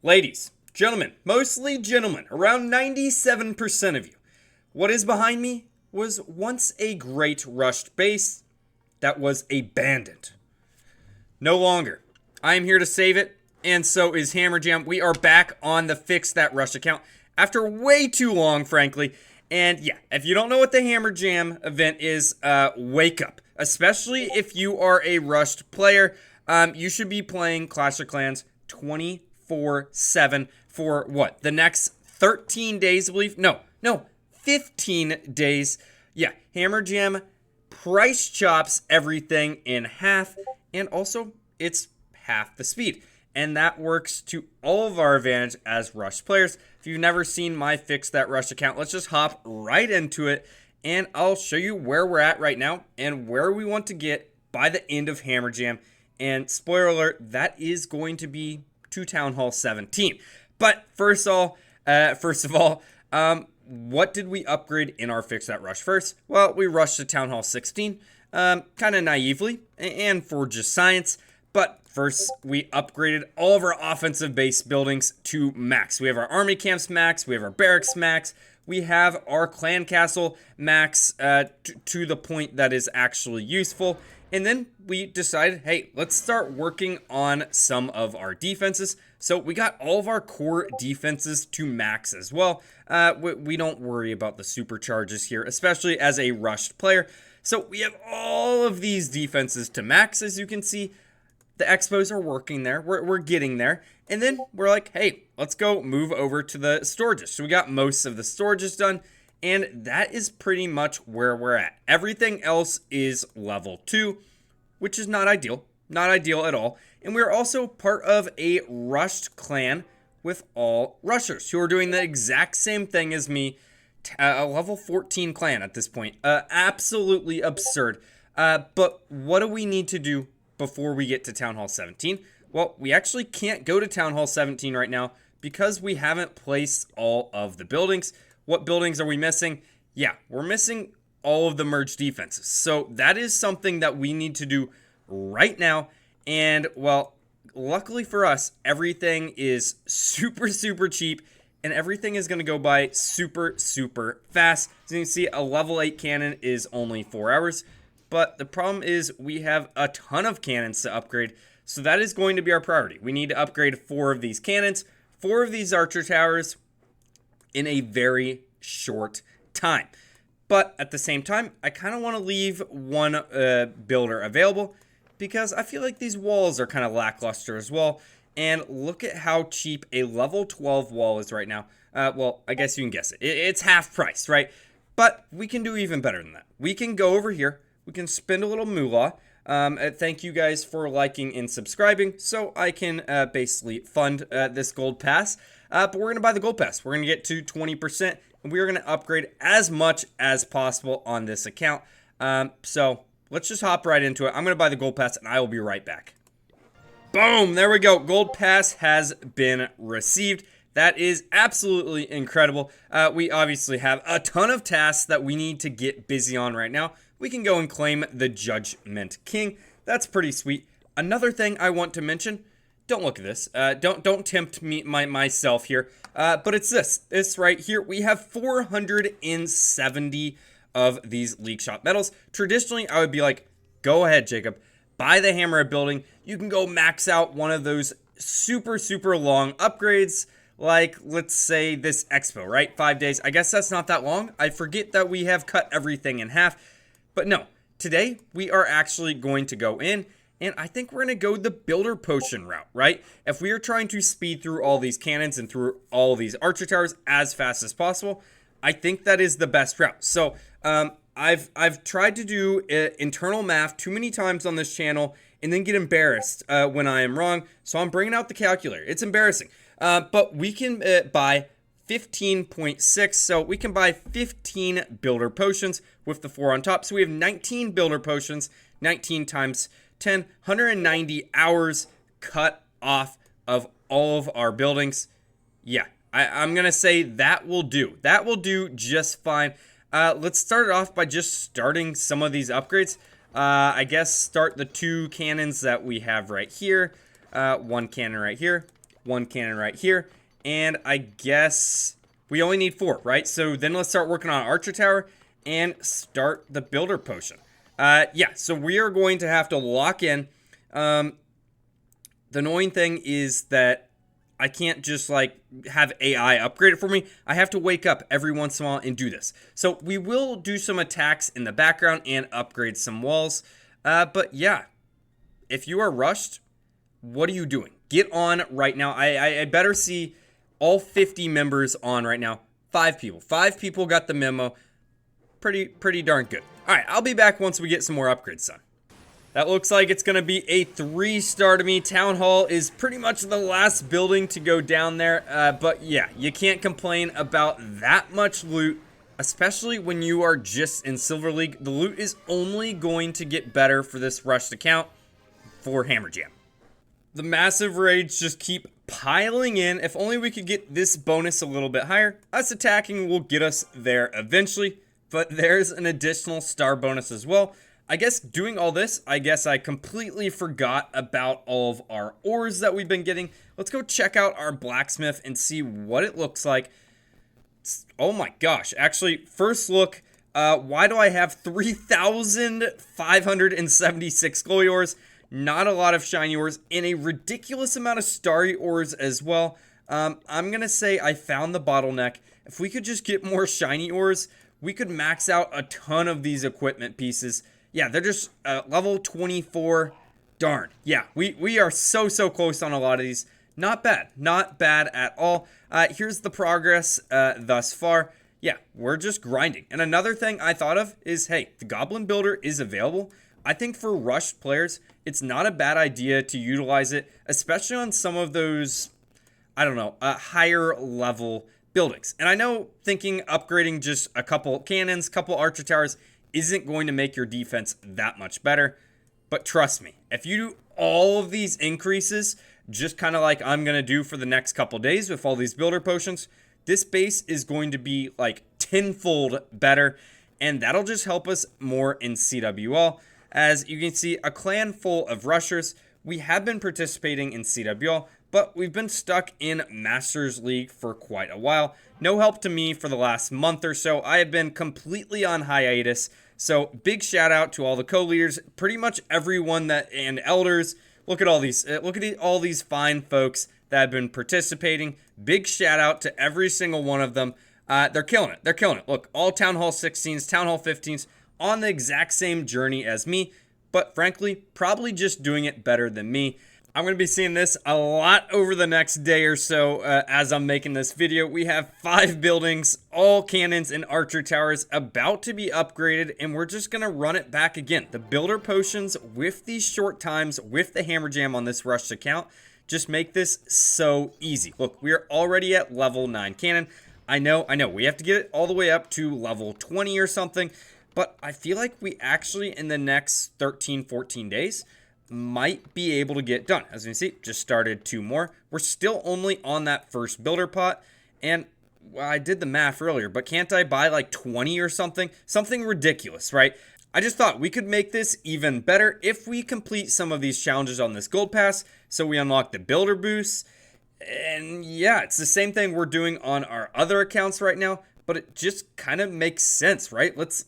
Ladies, gentlemen, mostly gentlemen, around 97% of you. What is behind me was once a great rushed base that was abandoned. No longer. I am here to save it, and so is Hammerjam. We are back on the Fix That Rush account after way too long, frankly. And yeah, if you don't know what the Hammerjam event is, wake up. Especially if you are a rushed player, you should be playing Clash of Clans 24/7 for what? The next 13 days, I believe? No, 15 days. Yeah, Hammerjam price chops everything in half, and also it's half the speed. And that works to all of our advantage as rush players. If you've never seen my Fix That Rush account, let's just hop right into it, and I'll show you where we're at right now and where we want to get by the end of Hammerjam. And spoiler alert, that is going to be to Town Hall 17. But first of all, what did we upgrade in our Fix That Rush first? Well, we rushed to Town Hall 16, kind of naively and for just science. But first, we upgraded all of our offensive base buildings to max. We have our army camps max, we have our barracks max, we have our clan castle max to the point that is actually useful. And then we decided, hey, let's start working on some of our defenses. So we got all of our core defenses to max as well. We don't worry about the supercharges here, especially as a rushed player. So we have all of these defenses to max, as you can see. The expos are working there. We're getting there. And then we're like, hey, let's go move over to the storages. So we got most of the storages done. And that is pretty much where we're at. Everything else is level 2, which is not ideal. Not ideal at all. And we're also part of a rushed clan with all rushers who are doing the exact same thing as me. A level 14 clan at this point. Absolutely absurd. But what do we need to do before we get to Town Hall 17? Well, we actually can't go to Town Hall 17 right now because we haven't placed all of the buildings. What buildings are we missing? Yeah, we're missing all of the merge defenses. So that is something that we need to do right now. And well, luckily for us, everything is super cheap and everything is going to go by super fast. As you can see, a level 8 cannon is only 4 hours. But the problem is we have a ton of cannons to upgrade, so that is going to be our priority. We need to upgrade 4 of these cannons, 4 of these archer towers in a very short time. But at the same time, I kind of want to leave one builder available because I feel like these walls are kind of lackluster as well. And look at how cheap a level 12 wall is right now. Well, I guess you can guess it. It's half price, right? But we can do even better than that. We can go over here. We can spend a little moolah. Thank you guys for liking and subscribing so I can basically fund this gold pass. But we're going to buy the gold pass. We're going to get to 20%. And we are going to upgrade as much as possible on this account. So let's just hop right into it. I'm going to buy the gold pass and I will be right back. Boom! There we go. Gold pass has been received. That is absolutely incredible. We obviously have a ton of tasks that we need to get busy on right now. We can go and claim the Judgment King. That's pretty sweet. Another thing I want to mention, don't look at this. Don't tempt me myself here. But it's this. This right here. We have 470 of these League Shop medals. Traditionally, I would be like, go ahead, Jacob. Buy the Hammer building. You can go max out one of those super long upgrades. Like, let's say this expo, right? 5 days. I guess that's not that long. I forget that we have cut everything in half. But no, today we are actually going to go in, and I think we're going to go the builder potion route, right? If we are trying to speed through all these cannons and through all these archer towers as fast as possible, I think that is the best route. So I've tried to do internal math too many times on this channel and then get embarrassed when I am wrong. So I'm bringing out the calculator. It's embarrassing. But we can buy 15.6, so we can buy 15 builder potions with the 4 on top. So we have 19 builder potions, 19 times 10, 190 hours cut off of all of our buildings. Yeah, I'm gonna say that will do. That will do just fine. Let's start it off by just starting some of these upgrades. I guess start the 2 cannons that we have right here. 1 cannon right here. one cannon right here. And I guess we only need 4, right? So then let's start working on Archer Tower and start the Builder Potion. Yeah, so we are going to have to lock in. The annoying thing is that I can't just like have AI upgrade it for me. I have to wake up every once in a while and do this. So we will do some attacks in the background and upgrade some walls. But yeah, if you are rushed, what are you doing? Get on right now. I better see all 50 members on right now. 5 people. 5 people got the memo. Pretty darn good. All right, I'll be back once we get some more upgrades done. That looks like it's going to be a 3-star to me. Town Hall is pretty much the last building to go down there. But yeah, you can't complain about that much loot, especially when you are just in Silver League. The loot is only going to get better for this rushed account for Hammer Jam. The massive raids just keep piling in. If only we could get this bonus a little bit higher. Us attacking will get us there eventually, but there's an additional star bonus as well. I guess doing all this, I guess I completely forgot about all of our ores that we've been getting. Let's go check out our blacksmith and see what it looks like. Oh my gosh. Actually, first look, why do I have 3,576 glowy ores? Not a lot of shiny ores, and a ridiculous amount of starry ores as well. I'm going to say I found the bottleneck. If we could just get more shiny ores, we could max out a ton of these equipment pieces. Yeah, they're just level 24. Darn. Yeah, we are so close on a lot of these. Not bad. Not bad at all. Here's the progress thus far. Yeah, we're just grinding. And another thing I thought of is, hey, the Goblin Builder is available. I think for rushed players, it's not a bad idea to utilize it, especially on some of those, I don't know, higher level buildings. And I know thinking upgrading just a couple cannons, couple archer towers isn't going to make your defense that much better. But trust me, if you do all of these increases, just kind of like I'm going to do for the next couple days with all these builder potions, this base is going to be like tenfold better. And that'll just help us more in CWL. As you can see, a clan full of rushers. We have been participating in CWL, but we've been stuck in Masters League for quite a while. No help to me for the last month or so. I have been completely on hiatus. So big shout out to all the co-leaders, pretty much everyone that and elders. Look at all these. All these fine folks that have been participating. Big shout out to every single one of them. They're killing it. They're killing it. Look, all Town Hall 16s, Town Hall 15s on the exact same journey as me, but frankly, probably just doing it better than me. I'm going to be seeing this a lot over the next day or so as I'm making this video. We have 5 buildings, all cannons and archer towers about to be upgraded, and we're just going to run it back again. The builder potions with these short times, with the hammer jam on this rushed account, just make this so easy. Look, we are already at level 9 cannon. I know, we have to get it all the way up to level 20 or something, but I feel like we actually in the next 13, 14 days might be able to get done. As you can see, just started 2 more. We're still only on that first builder pot, and well, I did the math earlier, but can't I buy like 20 or something? Something ridiculous, right? I just thought we could make this even better if we complete some of these challenges on this gold pass, so we unlock the builder boosts. And yeah, it's the same thing we're doing on our other accounts right now, but it just kind of makes sense, right? Let's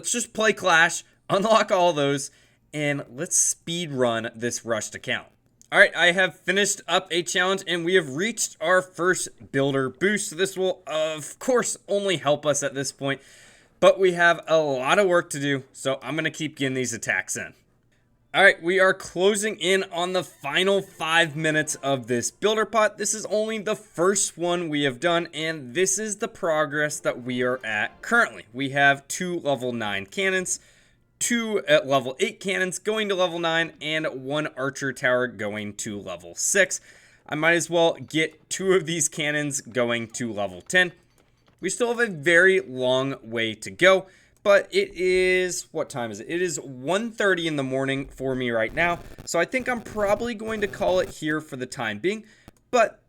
just play Clash, unlock all those, and let's speed run this rushed account. All right, I have finished up a challenge and we have reached our first builder boost. This will, of course, only help us at this point, but we have a lot of work to do, so I'm going to keep getting these attacks in. All right, we are closing in on the final 5 minutes of this builder pot. This is only the first one we have done, and this is the progress that we are at currently. We have 2 level 9 cannons, 2 at level 8 cannons going to level 9, and 1 archer tower going to level 6. I might as well get 2 of these cannons going to level 10. We still have a very long way to go, but it is, what time is it? It is 1:30 in the morning for me right now, so I think I'm probably going to call it here for the time being, but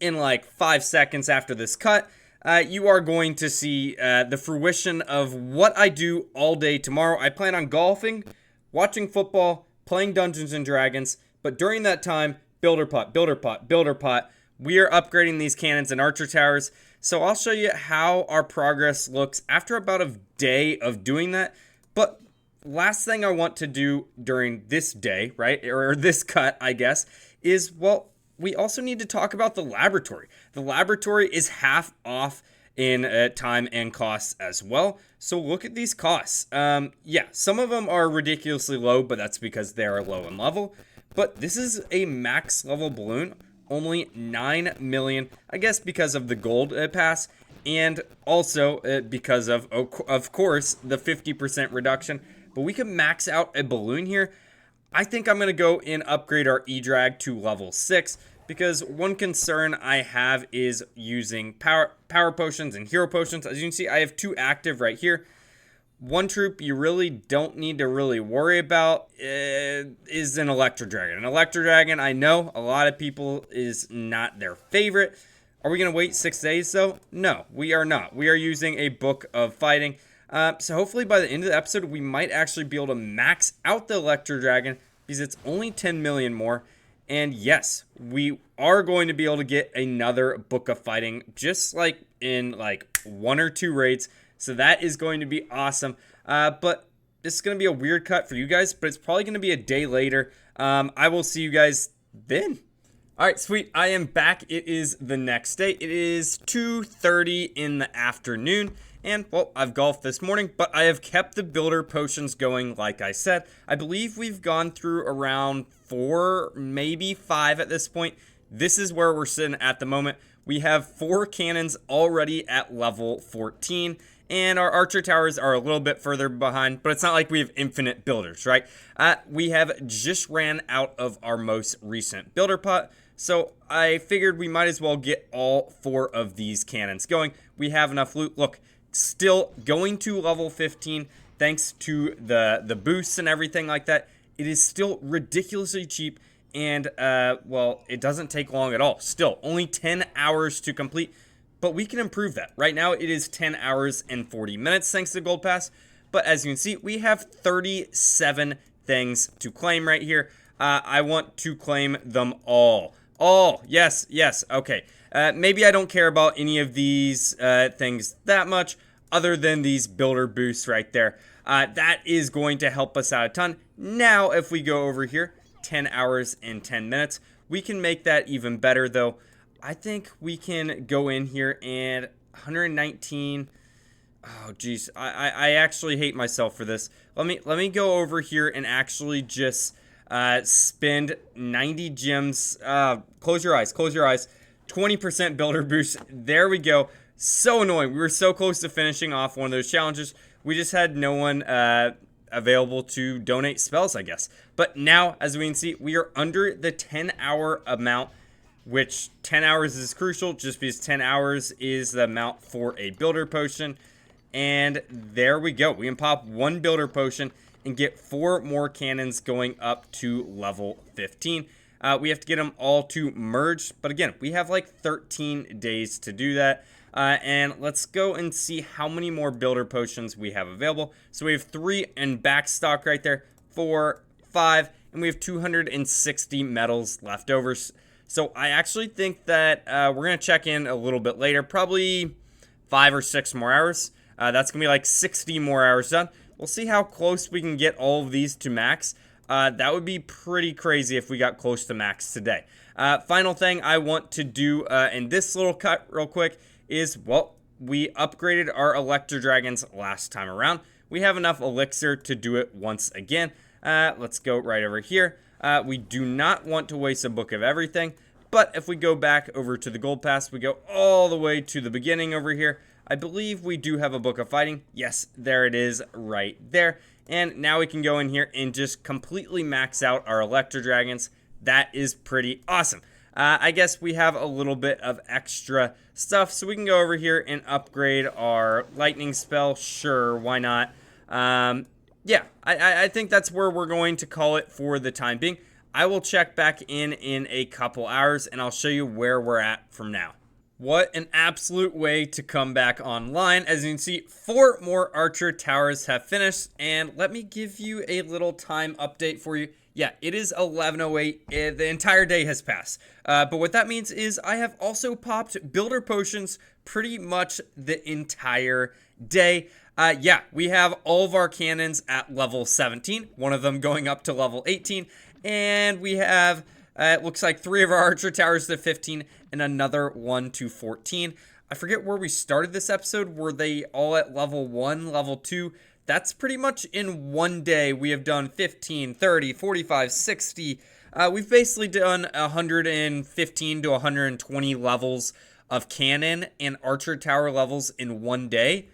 in like 5 seconds after this cut, you are going to see the fruition of what I do all day tomorrow. I plan on golfing, watching football, playing Dungeons and Dragons, but during that time, builder pot, builder pot, builder pot. We are upgrading these cannons and archer towers. So I'll show you how our progress looks after about a day of doing that. But last thing I want to do during this day, right, or this cut, I guess, is, well, we also need to talk about the laboratory. The laboratory is half off in time and costs as well. So look at these costs. Yeah, some of them are ridiculously low, but that's because they are low in level. But this is a max level balloon, only 9 million, I guess because of the gold pass, and also because of course, the 50% reduction. But we can max out a balloon here. I think I'm going to go and upgrade our E-Drag to level 6, because one concern I have is using power potions and hero potions. As you can see, I have 2 active right here. One troop you really don't need to really worry about is an Electro Dragon. An Electro Dragon, I know a lot of people is not their favorite. Are we going to wait 6 days though? No, we are not. We are using a Book of Fighting. So hopefully by the end of the episode, we might actually be able to max out the Electro Dragon, because it's only 10 million more. And yes, we are going to be able to get another Book of Fighting, just like in like 1 or 2 raids. So that is going to be awesome. But this is going to be a weird cut for you guys, but it's probably going to be a day later. I will see you guys then. All right, sweet. I am back. It is the next day. It is 2:30 in the afternoon. And, well, I've golfed this morning, but I have kept the builder potions going, like I said. I believe we've gone through around 4, maybe 5 at this point. This is where we're sitting at the moment. We have 4 cannons already at level 14. And our archer towers are a little bit further behind, but it's not like we have infinite builders, right? We have just ran out of our most recent builder pot. So I figured we might as well get all 4 of these cannons going. We have enough loot. Look, still going to level 15 thanks to the boosts and everything like that. It is still ridiculously cheap, and well, it doesn't take long at all. Still only 10 hours to complete, but we can improve that. Right now it is 10 hours and 40 minutes thanks to Gold Pass, but as you can see, we have 37 things to claim right here. I want to claim them all. Yes, okay. Maybe I don't care about any of these things that much, other than these builder boosts right there. That is going to help us out a ton. Now, if we go over here, 10 hours and 10 minutes, we can make that even better, though. I think we can go in here and 119. Oh, geez. I actually hate myself for this. Let me go over here and actually just spend 90 gems. Close your eyes. 20% builder boost. There we go. So annoying. We were so close to finishing off one of those challenges. We just had no one available to donate spells, I guess. But now, as we can see, we are under the 10-hour amount, which 10 hours is crucial just because 10 hours is the amount for a builder potion. And there we go. We can pop 1 builder potion and get 4 more cannons going up to level 15. We have to get them all to merge, but again, we have like 13 days to do that. And let's go and see how many more builder potions we have available. So we have 3 in back stock right there, 4, 5, and we have 260 medals left over. So I actually think that we're going to check in a little bit later, probably 5 or 6 more hours. That's going to be like 60 more hours done. We'll see how close we can get all of these to max. That would be pretty crazy if we got close to max today. Final thing I want to do in this little cut real quick is, well, we upgraded our Electro Dragons last time around. We have enough elixir to do it once again. Let's go right over here. We do not want to waste a Book of Everything, but if we go back over to the Gold Pass, we go all the way to the beginning over here. I believe we do have a Book of Fighting. Yes, there it is right there. And now we can go in here and just completely max out our Electro Dragons. That is pretty awesome. I guess we have a little bit of extra stuff, so we can go over here and upgrade our lightning spell. Sure, why not? Yeah, I think that's where we're going to call it for the time being. I will check back in a couple hours, and I'll show you where we're at from now. What an absolute way to come back online. As you can see, 4 more archer towers have finished, and let me give you a little time update for you. Yeah, it is 11:08. The entire day has passed. But what that means is I have also popped builder potions pretty much the entire day. Yeah, we have all of our cannons at level 17, one of them going up to level 18, and we have, it looks like 3 of our archer towers to 15 and another 1 to 14. I forget where we started this episode. Were they all at level 1, level 2? That's pretty much in one day. We have done 15, 30, 45, 60. We've basically done 115 to 120 levels of cannon and archer tower levels in one day.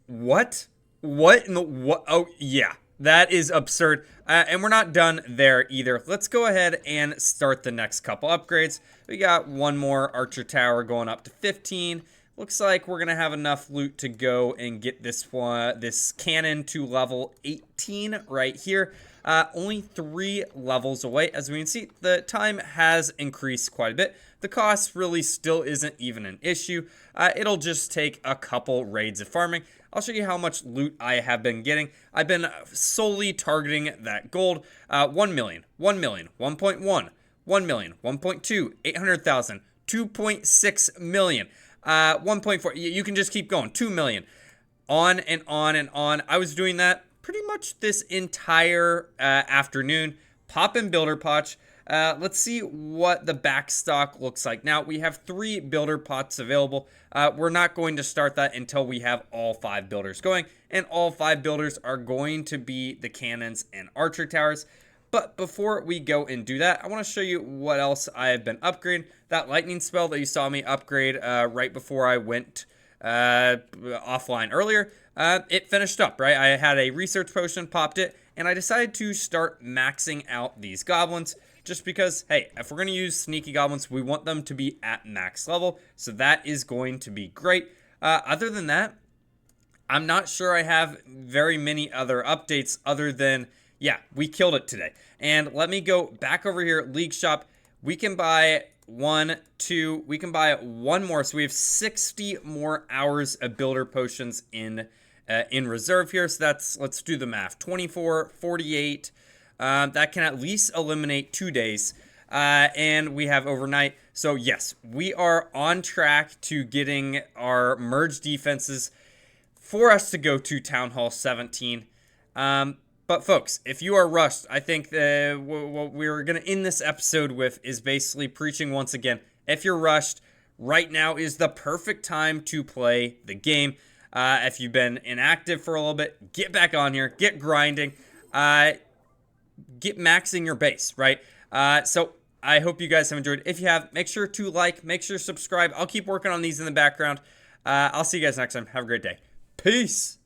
What? What in the what? Oh, yeah. That is absurd. And we're not done there either. Let's go ahead and start the next couple upgrades. We got one more archer tower going up to 15. Looks like we're gonna have enough loot to go and get this cannon to level 18 right here. Only 3 levels away. As we can see, the time has increased quite a bit. The cost really still isn't even an issue. It'll just take a couple raids of farming. I'll show you how much loot I have been getting. I've been solely targeting that gold. 1 million, 1 million, 1.1, 1 million, 1.2, 800,000, 2.6 million. 1.4, you can just keep going, 2 million, on and on and on. I was doing that pretty much this entire afternoon. Pop in builder pots. Let's see what the back stock looks like. Now, we have 3 builder pots available. We're not going to start that until we have all 5 builders going, and all 5 builders are going to be the cannons and archer towers. But before we go and do that, I want to show you what else I have been upgrading. That lightning spell that you saw me upgrade right before I went offline earlier, it finished up, right? I had a research potion, popped it, and I decided to start maxing out these goblins just because, hey, if we're going to use sneaky goblins, we want them to be at max level, so that is going to be great. Other than that, I'm not sure I have very many other updates other than, yeah, we killed it today. And let me go back over here, League Shop. We can buy 1, 2, we can buy 1 more. So we have 60 more hours of builder potions in reserve here. So that's, let's do the math, 24, 48. That can at least eliminate 2 days. And we have overnight. So yes, we are on track to getting our merge defenses for us to go to Town Hall 17. But folks, if you are rushed, I think what we're going to end this episode with is basically preaching once again. If you're rushed, right now is the perfect time to play the game. If you've been inactive for a little bit, get back on here, get grinding, get maxing your base, right? So I hope you guys have enjoyed. If you have, make sure to like, make sure to subscribe. I'll keep working on these in the background. I'll see you guys next time. Have a great day. Peace.